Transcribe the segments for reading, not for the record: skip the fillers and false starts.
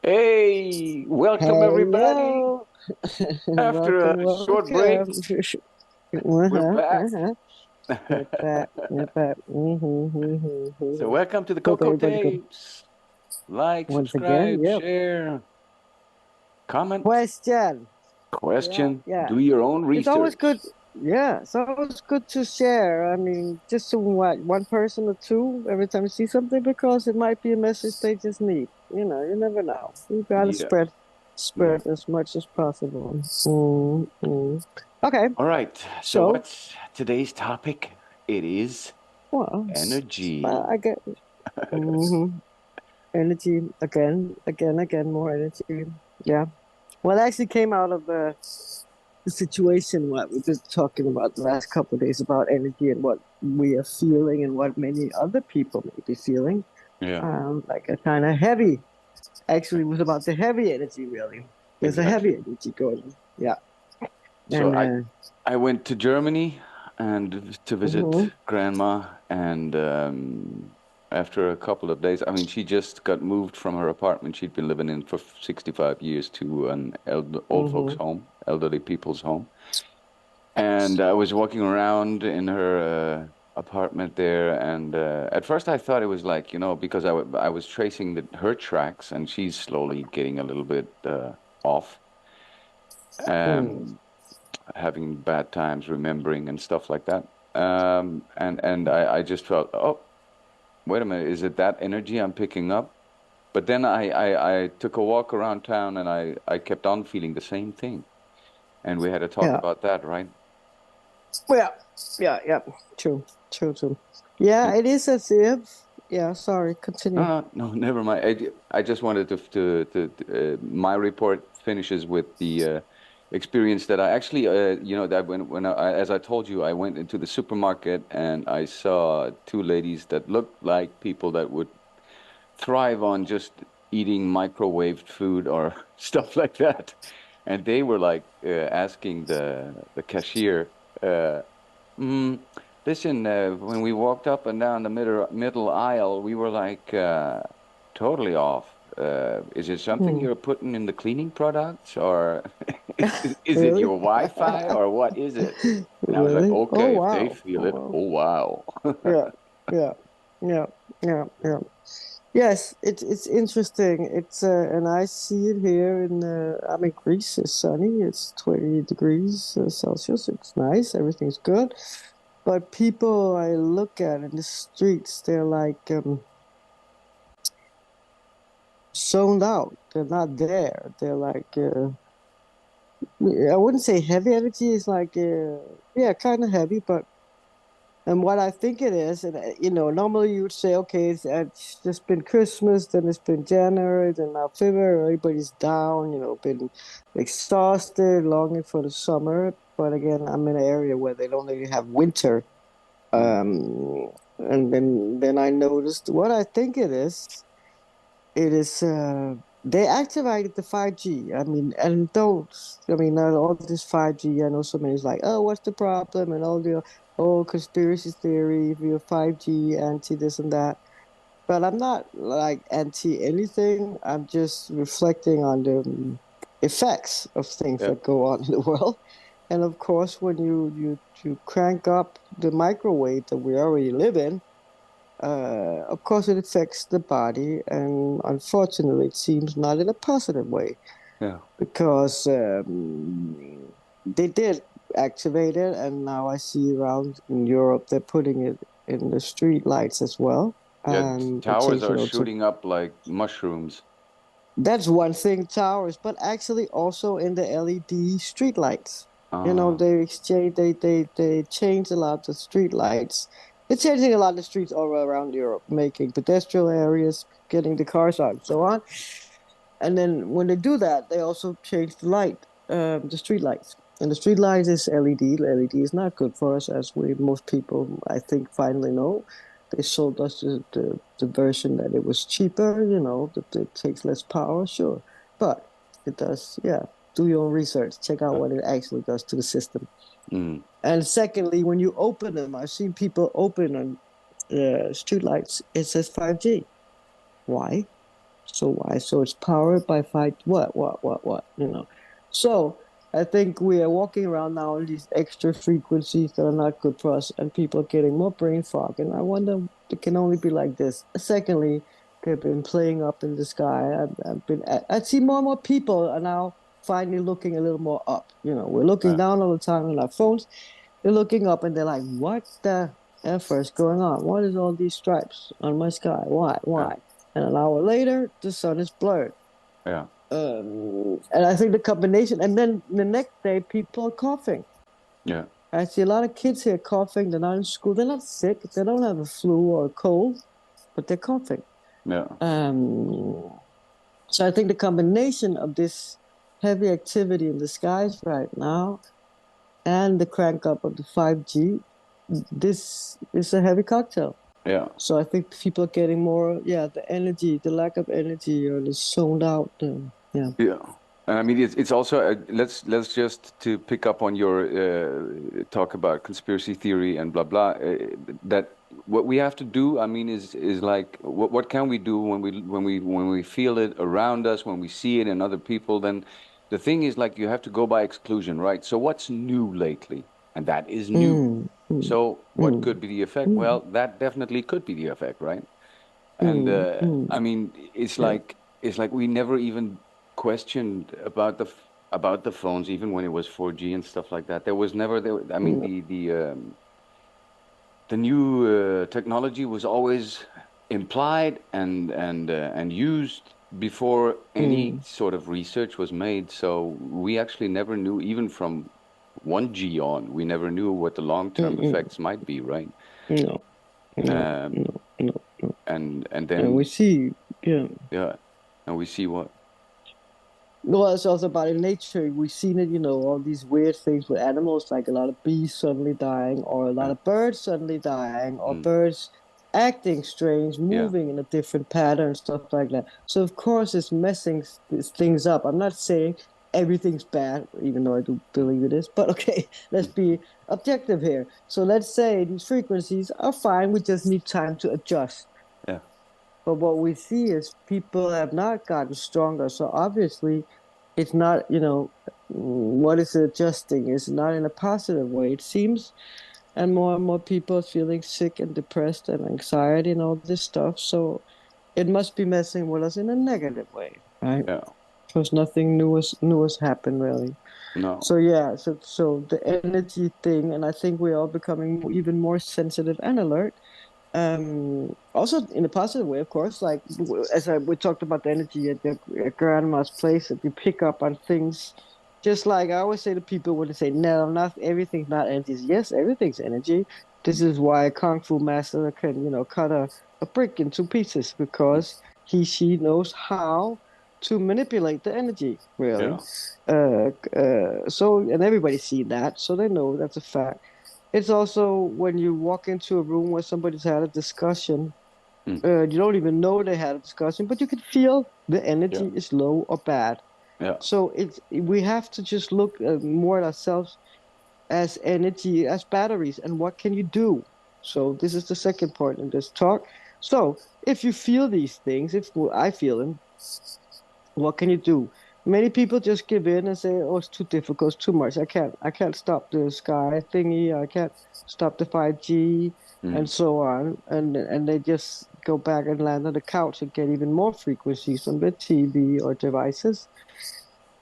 Hey, welcome everybody. Hello. After Welcome, a short break, welcome. we're back. We're back. We're back. So welcome to the Hope Coco everybody good. Tapes. Like, Once again, subscribe, yep. share, comment, Question. Yeah, question, yeah. do your own It's always research. good. Yeah, it's always good to share. I mean, just to what, one person or two every time you see something, because it might be a message they just need. You never know. You gotta Yeah, yeah. spread as much as possible. Okay, All right. So so what's today's topic? It is well, I energy. get hmm energy again, more energy. Yeah. Well, it actually came out of the situation what we've been talking about the last couple of days about energy and what we are feeling and what many other people may be feeling. Yeah, Like a kind of heavy. Actually, it was about the heavy energy. Really, there's a heavy exactly. energy going. Yeah, So and I went to Germany and to visit mhm, grandma, and after a couple of days, I mean, she just got moved from her apartment she'd been living in for 65 years to an old folks mhm, home, elderly people's home. And I was walking around in her apartment there, and at first I thought it was like, because I was tracing her tracks, and she's slowly getting a little bit off. mm. Um, Having bad times, remembering and stuff like that. And I just felt, oh, wait a minute, is it that energy I'm picking up? But then I took a walk around town and I kept on feeling the same thing. And we had a talk Yeah, about that, right? well, yeah. True, true. Yeah, And it is as if. Yeah, sorry. Continue. no, never mind. I just wanted my report finishes with the experience that I actually, that when as I told you, I went into the supermarket and I saw two ladies that looked like people that would thrive on just eating microwaved food or stuff like that. And they were like asking the cashier, uh, mm, listen, when we walked up and down the middle aisle, we were like totally off. Is it something Hmm. you're putting in the cleaning products, or is it Really? your Wi-Fi, or what is it? And I was like, Really? Oh okay, if they wow. feel Oh it, wow. oh wow. Yeah, yeah, yeah, yeah. Yes, it's interesting. It's and I see it here in I'm in Greece. It's sunny. It's 20 degrees Celsius. It's nice. Everything's good. But people I look at in the streets, they're like zoned out. They're not there. They're like I wouldn't say heavy energy. It's like yeah, kind of heavy, but and what I think it is, and normally you would say, okay, it's just been Christmas, then it's been January, then now February, everybody's down, been exhausted, longing for the summer. But again, I'm in an area where they don't really have winter. Mm. And then I noticed what I think it is. It is they activated the 5G. I mean, and those, I mean, all this 5G. I know somebody's like, oh, what's the problem? And all the conspiracy theory, if you're 5G anti this and that. But I'm not like anti anything. I'm just reflecting on the effects of things Yeah. that go on in the world. And of course, when you crank up the microwave that we already live in, of course, it affects the body, and unfortunately, it seems not in a positive way Yeah. because they did activate it, and now I see around in Europe they're putting it in the street lights as well, Yeah, and they're towers changing are also. shooting up like mushrooms. That's one thing, towers, but actually also in the LED street lights. Ah, They change a lot of the street lights. They're changing a lot of the streets all around Europe, making pedestrian areas, getting the cars out, and so on. And then when they do that, they also change the street lights. And the street light is LED. LED is not good for us, as we most people I think finally know. They sold us the version that it was cheaper, that it takes less power, sure. But it does, yeah. Do your own research. Check out what it actually does to the system. mm, And secondly, when you open them, I've seen people open on street lights, it says 5G. Why? So why? So it's powered by five. What? So I think we are walking around now on these extra frequencies that are not good for us, and people are getting more brain fog. And I wonder, it can only be like this. Secondly, they've been playing up in the sky. I see more and more people are now finally looking a little more up. We're looking Yeah, down all the time on our phones. They're looking up and they're like, what the F is going on? What is all these stripes on my sky? Why? yeah, Why? And an hour later, the sun is blurred. yeah, And I think the combination, and then the next day, people are coughing. yeah, I see a lot of kids here coughing. They're not in school. They're not sick. They don't have a flu or a cold, but they're coughing. yeah, Um, so I think the combination of this heavy activity in the skies right now and the crank up of the 5G, this is a heavy cocktail. yeah. So I think people are getting more, yeah, the energy, the lack of energy, or the zoned out. Yeah. Yeah. And I mean, it's also let's just to pick up on your talk about conspiracy theory and blah blah. That what we have to do, I mean, is like what can we do when we feel it around us, when we see it in other people? Then the thing is like you have to go by exclusion, right? So what's new lately? And that is new. Mm, mm, So what mm, could be the effect? mm, Well, that definitely could be the effect, right? And mm, mm, I mean, yeah. it's like we never even questioned about the phones, even when it was 4G and stuff like that. There was never there. I mean, Mm, the new technology was always implied and used before any mm, sort of research was made. So we actually never knew, even from 1G on, we never knew what the long-term mm, effects might be, right? no, no, Um, no, no, no. and And we then see, yeah. yeah, and we see what. Well, it's also about in nature. We've seen it, all these weird things with animals, like a lot of bees suddenly dying, or a lot Yeah. of birds suddenly dying, or Mm. birds acting strange, Yeah. moving in a different pattern, stuff like that. So, of course, it's messing things up. I'm not saying everything's bad, even though I do Mm. believe it is, but okay, let's Mm. be objective here. So, let's say these frequencies are fine, we just need time to adjust. Yeah. But what we see is people have not gotten stronger. So obviously, it's not, what is it adjusting? It's not in a positive way, it seems. And more people are feeling sick and depressed and anxiety and all this stuff. So it must be messing with us in a negative way, right? Yeah. Because nothing new has happened really. No. So yeah, so the energy thing, and I think we're all becoming even more sensitive and alert, also in a positive way, of course. Like we talked about the energy at grandma's place, that you pick up on things. Just like I always say to people when they say, "No, not everything's not energy." Yes, everything's energy. This is why a kung fu master can, cut a brick into pieces Mm. because she knows how to manipulate the energy. Really, Yeah. and everybody see that, so they know that's a fact. It's also when you walk into a room where somebody's had a discussion, Mm. you don't even know they had a discussion, but you can feel the Yeah. energy is low or bad. Yeah. So we have to just look more at ourselves as energy, as batteries, and what can you do? So this is the second point in this talk. So if you feel these things, if well, I feel them, what can you do? Many people just give in and say, "Oh, it's too difficult, it's too much. I can't stop the sky thingy. I can't stop the 5G, Mm. and so on." And they just go back and land on the couch and get even more frequencies from their TV or devices.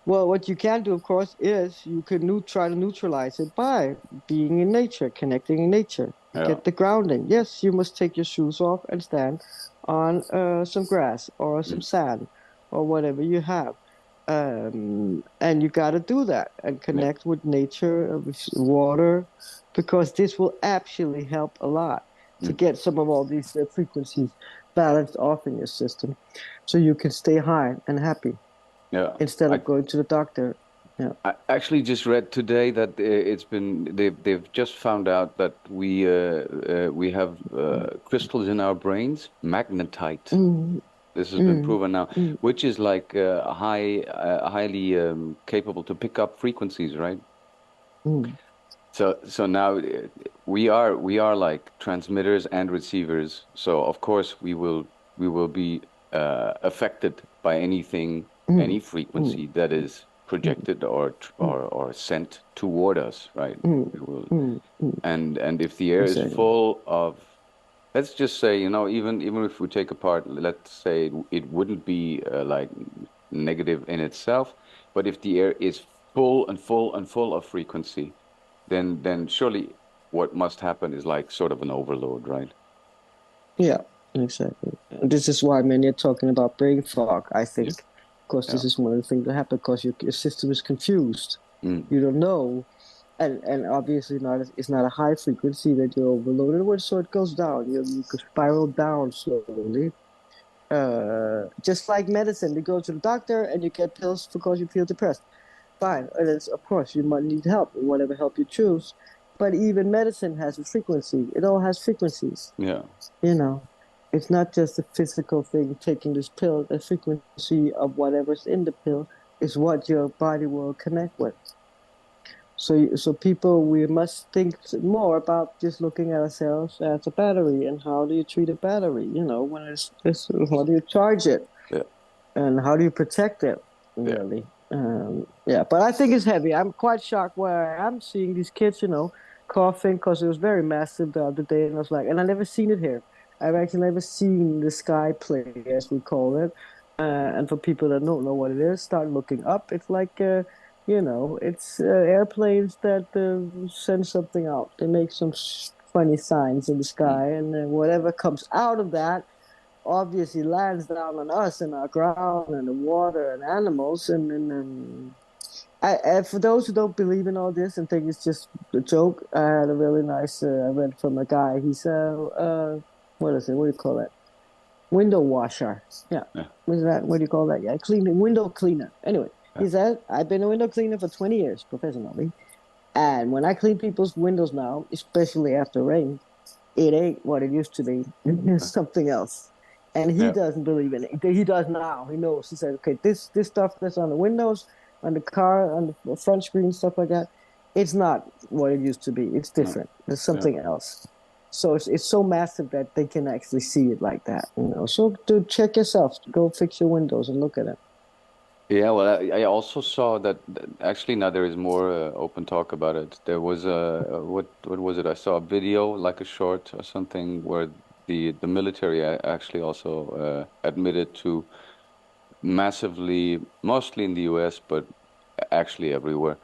Well, what you can do, of course, is you can try to neutralize it by being in nature, connecting in nature, Yeah. get the grounding. Yes, you must take your shoes off and stand on some grass or some Mm. sand or whatever you have. And you got to do that and Yeah. connect with nature, with water, because this will actually help a lot to Mm. get some of all these frequencies balanced off in your system so you can stay high and happy Yeah. instead I of going to the doctor. Yeah. I actually just read today that they've just found out that we have crystals in our brains, magnetite. Mm, This has been mm, proven now, mm, which is like highly capable to pick up frequencies, right? mm, So now we are like transmitters and receivers. So of course we will be affected by anything, mm, any mm, frequency that is mm, projected or mm, or sent toward us, right? mm, It will, mm. and if the air is Exactly. full of, let's just say, even if we take apart, let's say it wouldn't be like negative in itself, but if the air is full and full and full of frequency, then surely what must happen is like sort of an overload, right? Yeah, exactly. This is why many are talking about brain fog, I Yeah, think, because yeah. this is one of the things that happen because your system is confused. Mm, You don't know, and obviously not it's not a high frequency that you're overloaded with, so it goes down. You could spiral down slowly. Just like medicine, you go to the doctor and you get pills because you feel depressed. Fine, and it's, of course you might need help, whatever help you choose. But even medicine has a frequency. It all has frequencies. yeah. You know, it's not just a physical thing taking this pill. The frequency of whatever's in the pill is what your body will connect with. So people, we must think more about just looking at ourselves as a battery and how do you treat a battery? When it's how do you charge it Yeah, and how do you protect it? yeah. Really, yeah. But I think it's heavy. I'm quite shocked where I'm seeing these kids, coughing because it was very massive the other day, and I was like, and I never seen it here. I've actually never seen the sky play, as we call it. And for people that don't know what it is, start looking up. It's like it's airplanes that send something out. They make some funny signs in the Mm, sky, and then whatever comes out of that obviously lands down on us and our ground and the water and animals. And for those who don't believe in all this and think it's just a joke, I had a really nice. I read from a guy. He's what is it? What do you call it? Window washer. Yeah. yeah, What is that? What do you call that? Yeah, cleaning window cleaner. Anyway, yeah. he said, I've been a window cleaner for 20 years professionally. And when I clean people's windows now, especially after rain, it ain't what it used to be. It's something else. And he Yeah. doesn't believe in it. He does now. He knows. He said, okay, this stuff that's on the windows, on the car, on the front screen, stuff like that, it's not what it used to be. It's No. different. There's Yeah. something else. So it's so massive that they can actually see it like that. So to check yourself, go fix your windows and look at it. Yeah, well, I also saw that actually now there is more open talk about it. There was a what was it? I saw a video, like a short or something, where the military actually also admitted to massively, mostly in the US, but actually everywhere,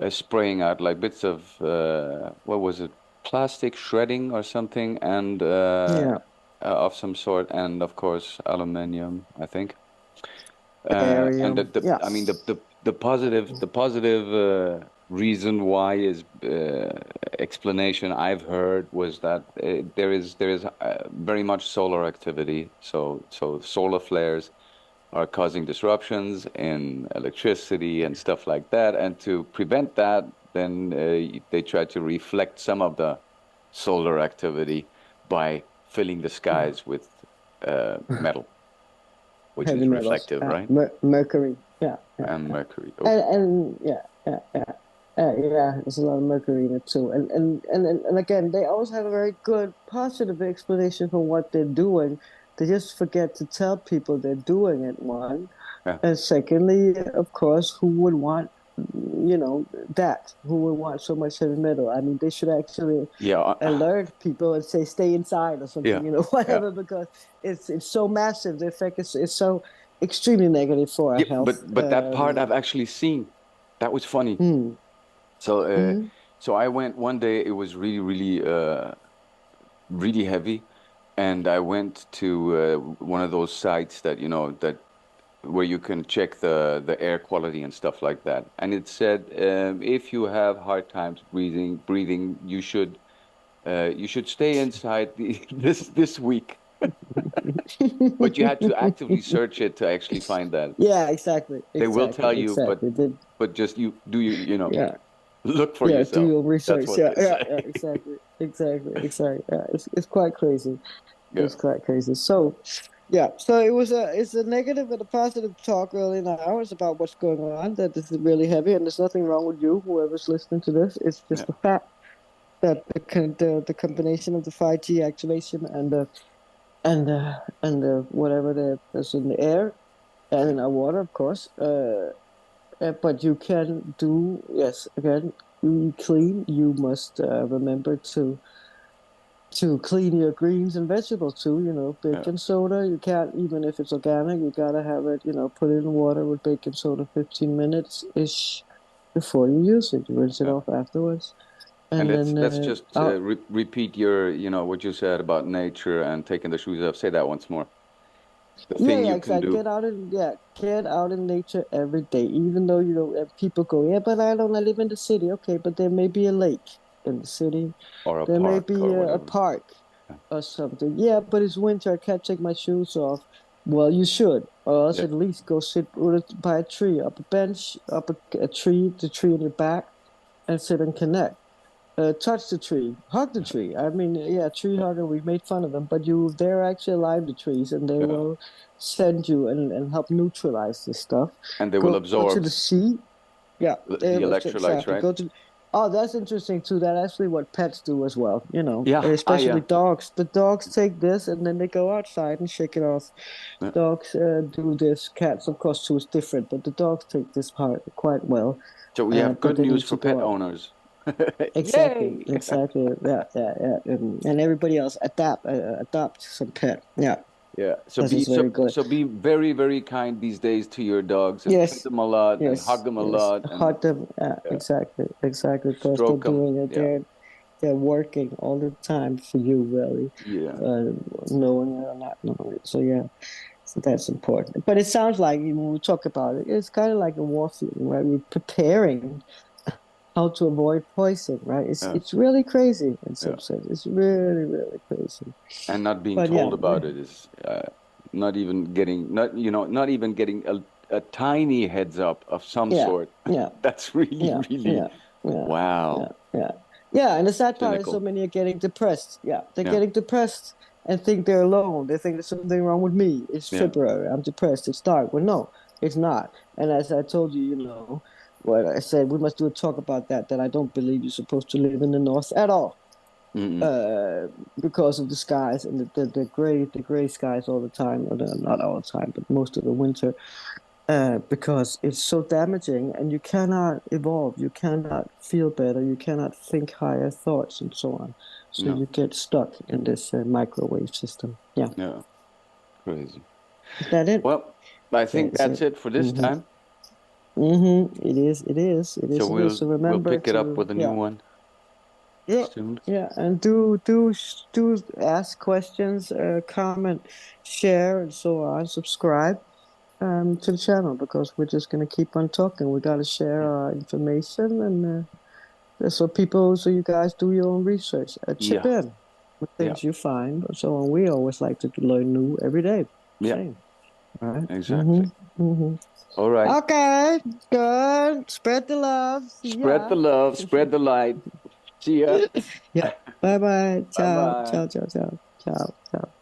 spraying out like bits of what was it? Plastic shredding or something, and Yeah. of some sort, and of course aluminum, I think. And Barium. Yeah. I mean the positive reason why is explanation I've heard was that there is very much solar activity, so solar flares are causing disruptions in electricity and stuff like that, and to prevent that, then they try to reflect some of the solar activity by filling the skies with metal, which Heavy is metals. reflective, right? Mercury. Yeah. Yeah. And mercury. And Okay. and yeah, yeah, yeah. Yeah, there's a lot of mercury in it too. And again, they always have a very good positive explanation for what they're doing. They just forget to tell people they're doing it, one. Yeah. And secondly, of course, who would want, that? Who would want so much heavy metal? I mean, they should actually Yeah. alert people and say stay inside or Yeah. something, Yeah. whatever, because it's so massive. The effect is so extremely negative for our Yeah. health. But that part I've actually seen. That was funny. Mm, So mm, so I went one day. It was really really heavy, and I went to one of those sites that that where you can check the air quality and stuff like that. And it said if you have hard times breathing, you should stay inside this week. But you had to actively search it to actually find that. yeah, exactly, They will exactly, tell you, exactly. but just you do Yeah, look for yeah. Do yourself. your That's research. what Yeah, they yeah, say. yeah. Exactly, exactly, exactly. Yeah, it's quite crazy. Yeah, It's quite crazy. So, yeah. So it's a negative and a positive talk early now. It's about what's going on. That this is really heavy, and there's nothing wrong with you, whoever's listening to this. It's yeah, just the fact that the combination of the 5G activation and whatever that's in the air and Yeah. in our water, of course. But you can do, yes, again, you clean. You must remember to clean your greens and vegetables too. Yeah. Baking soda. You can't, even if it's organic, you gotta have it. Put it in water with baking soda 15 minutes ish before you use it. You rinse it Yeah. off afterwards, And and then let's just out. repeat your, what you said about nature and taking the shoes off. Say that once more. The Yeah, thing yeah, you can exactly. do. Get out in nature every day. Even though people go, yeah, but I live in the city. Okay, but there may be a lake in the city. Or a There may park be or a whatever. park Yeah. or something. Yeah, but it's winter. I can't take my shoes off. Well, you should, or else Yeah. at least go sit by a tree, up a bench, up a tree, the tree in your back, and sit and connect. Touch the tree, hug the tree. I mean, yeah, tree Yeah. hugger. We made fun of them, but they're actually alive, the trees, and they Yeah. will send you and help neutralize this stuff. And they will Go to absorb the sea. Yeah, the electrolytes, exactly. right? Go to. Oh, that's interesting too. That's actually what pets do as well. Yeah. Ah, Especially yeah. dogs. The dogs take this and then they go outside and shake it off. Yeah. Dogs do this. Cats, of course, too is different, but the dogs take this part quite well. So we have But good they news need for to pet go out. owners. Exactly, Yay! exactly. Yeah, yeah, yeah. And everybody else adopt some pet. Yeah, Yeah. this is very good. So be very, very kind these days to your dogs and feed Yes, them a lot and hug yes, them a yes. lot and Hug them. yeah, Exactly, exactly. Because they're stroke them. doing it. Yeah. They're working all the time for you, really, Yeah. uh, knowing it or not knowing it. So yeah, so that's important. But it sounds like when we talk about it, it's kind of like a war feeling, right? We're preparing how to avoid poison, right? It's Yeah. it's really crazy in Yeah. some sense. It's really, really crazy. And not being But yeah, told about it is not even getting a tiny heads up of some yeah, sort. yeah, That's really, yeah, really yeah, yeah, yeah, wow. yeah. Yeah, and the sad part is so Cynical. many are getting depressed. Yeah, they're Yeah. getting depressed and think they're alone. They think there's something wrong with me. It's Yeah. February. I'm depressed. It's dark. Well, no, it's not. And as I told you, what I said, we must do a talk about that I don't believe you're supposed to live in the north at all. Mm-mm. uh, because of the skies and the gray skies all the time, or not all the time, but most of the winter. Because it's so damaging, and you cannot evolve, you cannot feel better, you cannot think higher thoughts, and so on. So No. you get stuck in this microwave system. Yeah, Yeah. Crazy. is that it? Well, I That think is that's it. it for this Mm-hmm. time. Mm-hmm. It is. It is. It So is. It is. So we'll remember pick it up to, with a new yeah. one Yeah, soon. yeah, and do ask questions, comment, share, and so on. Subscribe to the channel because we're just gonna keep on talking. We gotta share our information, and so you guys do your own research. Chip Yeah. in with Yeah. things you find, and so on. We always like to learn new every day. Yeah. Same, all right? Exactly. Mm-hmm. All right. Okay, good. Spread the love. See Spread the ya. love, spread the light. See ya. Yeah. Bye bye. Bye Ciao. bye. Ciao. Ciao. Ciao. Ciao. Ciao.